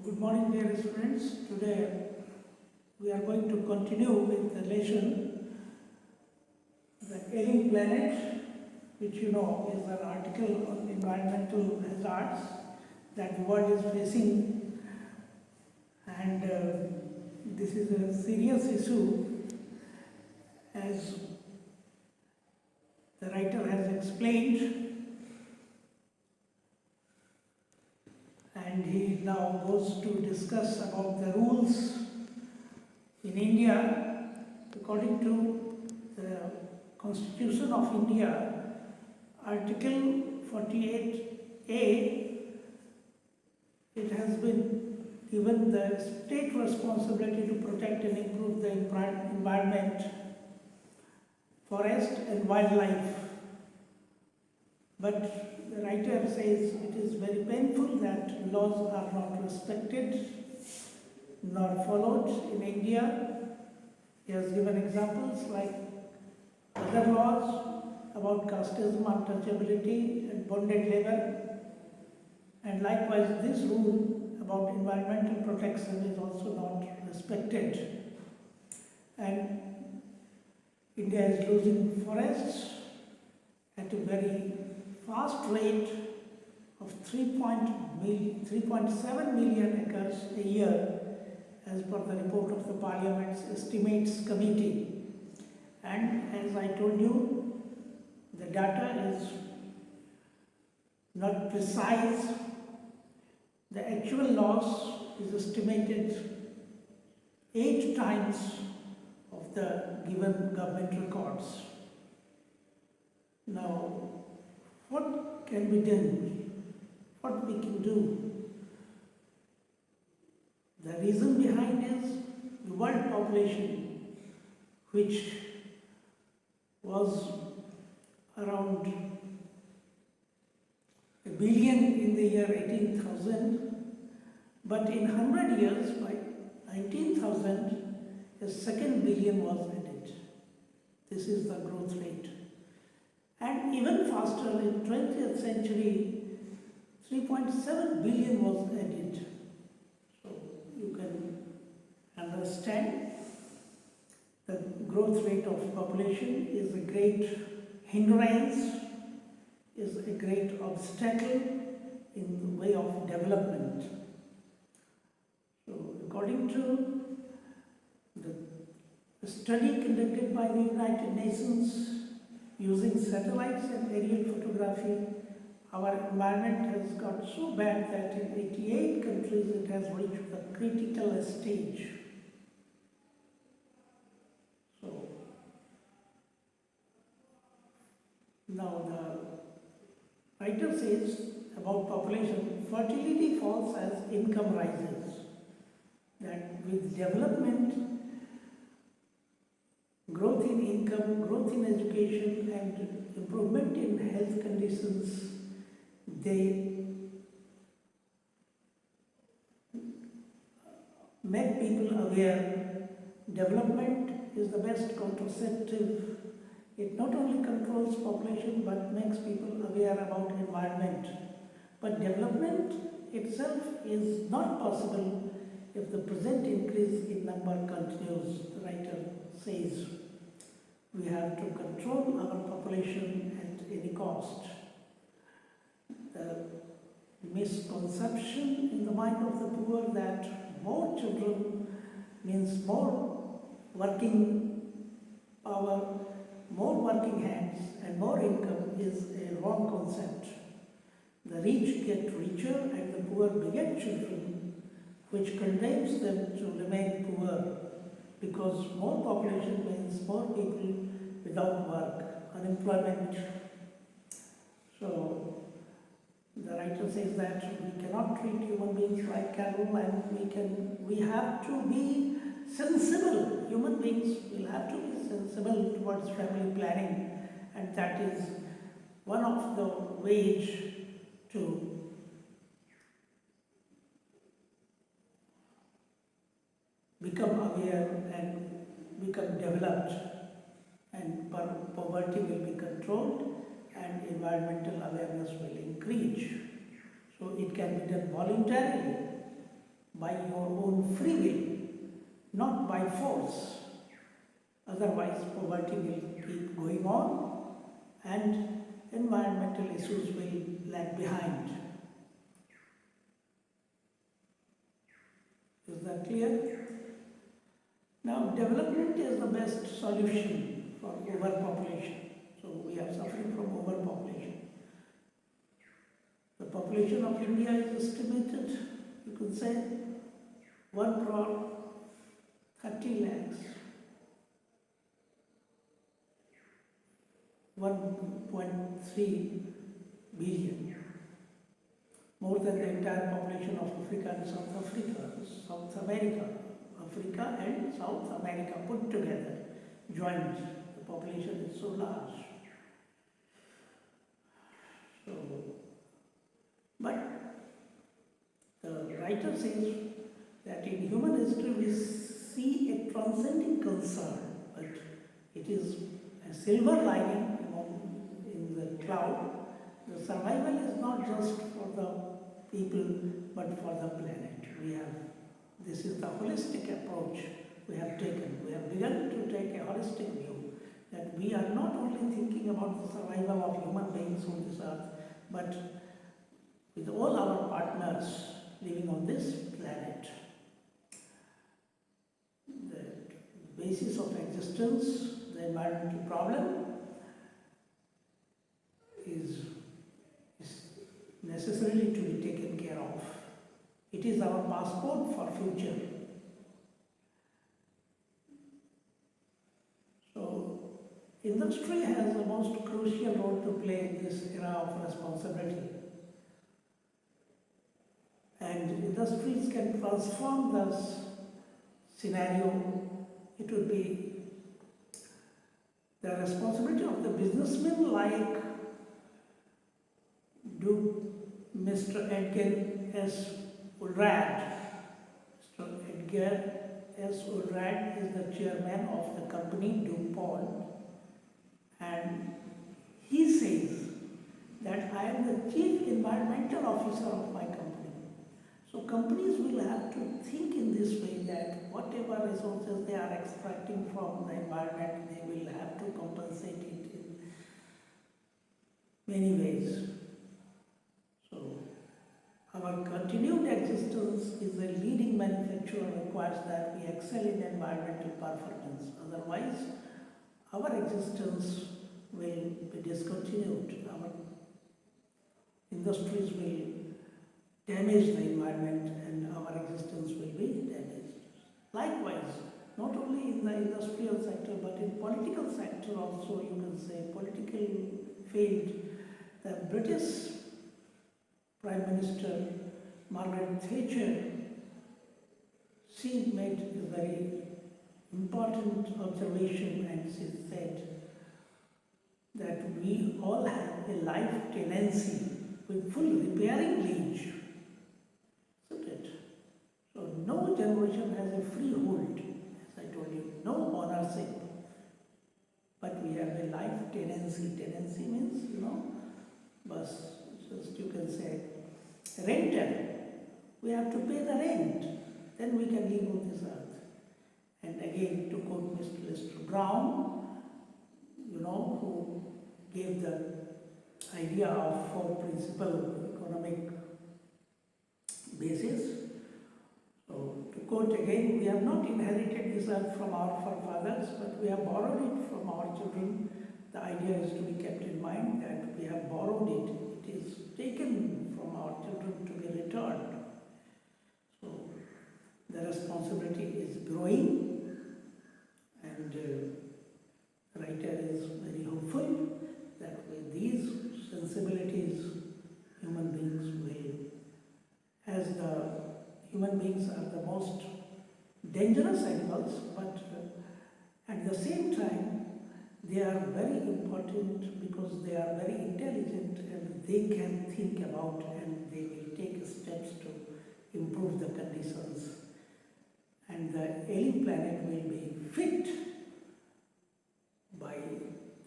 Good morning, dear students. Today we are going to continue with the lesson The Ailing Planet, which you know is an article on environmental hazards that the world is facing, and this is a serious issue, as the writer has explained. And he now goes to discuss about the rules in India. According to the Constitution of India, Article 48A, it has been given the state responsibility to protect and improve the environment, forest and wildlife. But the writer says it is very painful that laws are not respected nor followed in India. He has given examples like other laws about casteism, untouchability and bonded labor, and likewise this rule about environmental protection is also not respected. And India is losing forests at a very fast rate of 3.7 million acres a year, as per the report of the Parliament's Estimates Committee. And as I told you, the data is not precise. The actual loss is estimated 8 times of the given government records. Now, what can be done? What we can do? The reason behind is the world population, which was around a billion in the year 18,000, but in 100 years, by 19,000, a second billion was added. This is the growth rate. And even faster, in 20th century, 3.7 billion was added. So you can understand the growth rate of population is a great hindrance, is a great obstacle in the way of development. So according to the study conducted by the United Nations, using satellites and aerial photography, our environment has got so bad that in 88 countries it has reached the critical stage. So, now the writer says about population, fertility falls as income rises. That with development, growth in income, growth in education and improvement in health conditions, they make people aware. Development is the best contraceptive. It not only controls population but makes people aware about environment. But development itself is not possible if the present increase in number continues, the writer says. We have to control our population at any cost. The misconception in the mind of the poor that more children means more working power, more working hands and more income is a wrong concept. The rich get richer and the poor beget children, which condemns them to remain poor, because more population means more people without work, unemployment. So the writer says that we cannot treat human beings like cattle, and we have to be sensible. Human beings will have to be sensible towards family planning, and that is one of the ways to become aware and become developed, and poverty will be controlled and environmental awareness will increase. So it can be done voluntarily. by your own free will, not by force. Otherwise, poverty will keep going on and environmental issues will lag behind. Is that clear? Now, development is the best solution for overpopulation. So, we are suffering from overpopulation. The population of India is estimated, you could say, 1 crore 30 lakhs, 1.3 billion, more than the entire population of Africa and South America, Africa and South America put together, joined. The population is so large. So, but the writer says that in human history we see a transcending concern, but it is a silver lining in the cloud. The survival is not just for the people, but for the planet. This is the holistic approach we have taken. We have begun to take a holistic view that we are not only thinking about the survival of human beings on this earth, but with all our partners living on this planet. The basis of existence, the environmental problem, is necessarily to be taken care of. It is our passport for future. So, industry has the most crucial role to play in this era of responsibility. And industries can transform this scenario. It would be the responsibility of the businessmen like Mr. Edgar S. Ulrad. Mr. Edgar S. Ulrad is the chairman of the company DuPont, and he says that I am the chief environmental officer of my company. So companies will have to think in this way that whatever resources they are extracting from the environment, they will have to compensate it in many ways. Our continued existence is a leading manufacturer requires that we excel in environmental performance. Otherwise, our existence will be discontinued. Our industries will damage the environment and our existence will be damaged. Likewise, not only in the industrial sector but in political sector also, you can say political field. The British Prime Minister Margaret Thatcher, she made a very important observation and she said that we all have a life tenancy with full repairing lease. Isn't it? So no generation has a freehold, as I told you, no ownership. But we have a life tenancy. Tenancy means, but just you can say renter. We have to pay the rent, then we can live on this earth. And again, to quote Mr. Lester Brown, who gave the idea of 4 principal economic basis. So, to quote again, we have not inherited this earth from our forefathers, but we have borrowed it from our children. The idea is to be kept in mind that we have borrowed it. It is taken from our children to be returned. So, the responsibility is growing, and the writer is very hopeful that with these sensibilities, human beings will, as the human beings are the most dangerous animals, but at the same time, they are very important because they are very intelligent and they can think about and they will take steps to improve the conditions. And the Ailing Planet will be fit by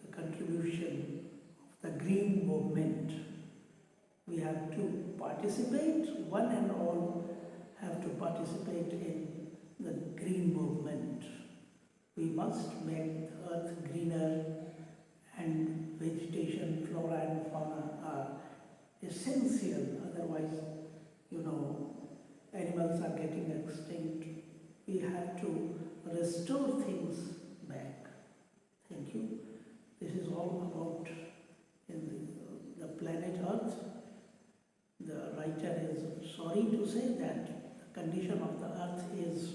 the contribution of the green movement. We have to participate, one and all have to participate otherwise, animals are getting extinct. We have to restore things back. Thank you. This is all about in the planet Earth. The writer is sorry to say that the condition of the Earth is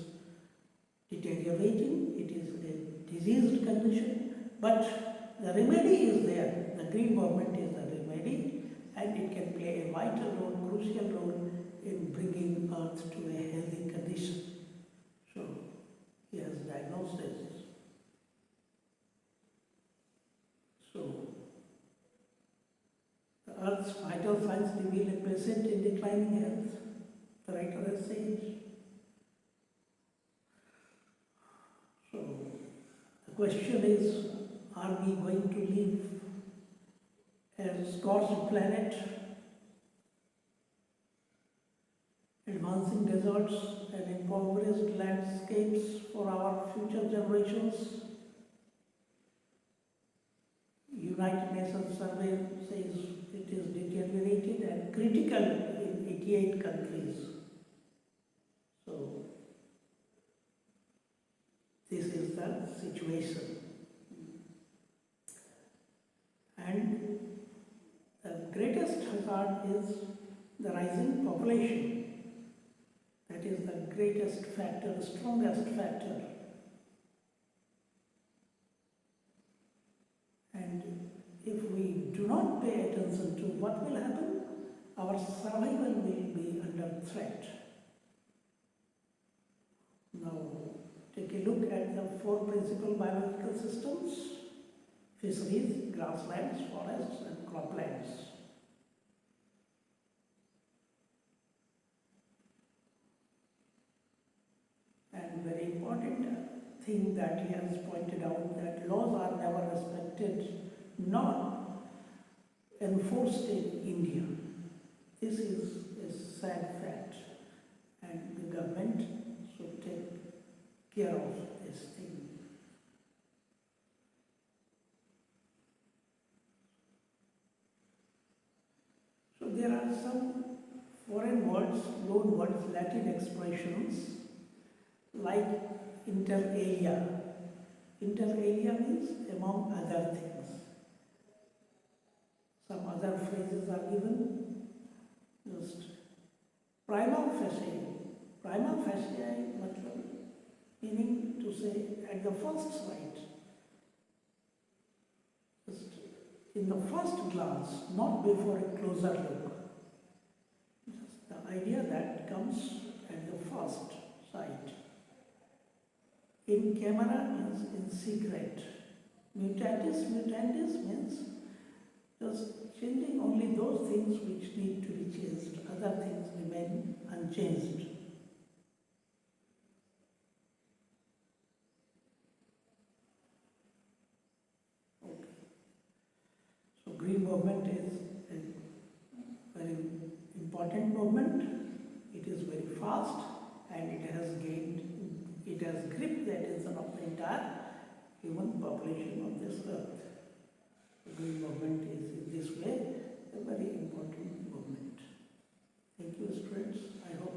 deteriorating. It is a diseased condition, but the remedy is there. The green movement is the remedy, and it can play a vital role, crucial role in bringing Earth to a healthy condition. So, he has diagnosed this. So, the Earth's vital signs reveal a patient in declining health, the writer has said. So, the question is, are we going to live a scorched planet, advancing deserts and impoverished landscapes for our future generations? United Nations survey says it is deteriorated and critical in 88 countries. So, this is the situation. And the greatest hazard is the rising population. That is the greatest factor, the strongest factor. And if we do not pay attention to what will happen, our survival will be under threat. Now, take a look at the four principal biological systems: fisheries, grasslands, forests, and croplands. And very important thing that he has pointed out, that laws are never respected nor enforced in India. This is a sad fact, and the government should take care of this thing. So there are some foreign words, loan words, Latin expressions like inter alia. Inter alia means among other things. Some other phrases are given. Just prima facie. Prima facie meaning to say at the first sight. Just in the first glance, not before a closer look. Just the idea that comes at the first sight. In camera means in secret. Mutatis means just changing only those things which need to be changed. Other things remain unchanged. Okay. So green movement is a very important movement. It is very fast, and it has gripped the attention of the entire human population of this earth. The green movement is in this way a very important movement. Thank you, students. I hope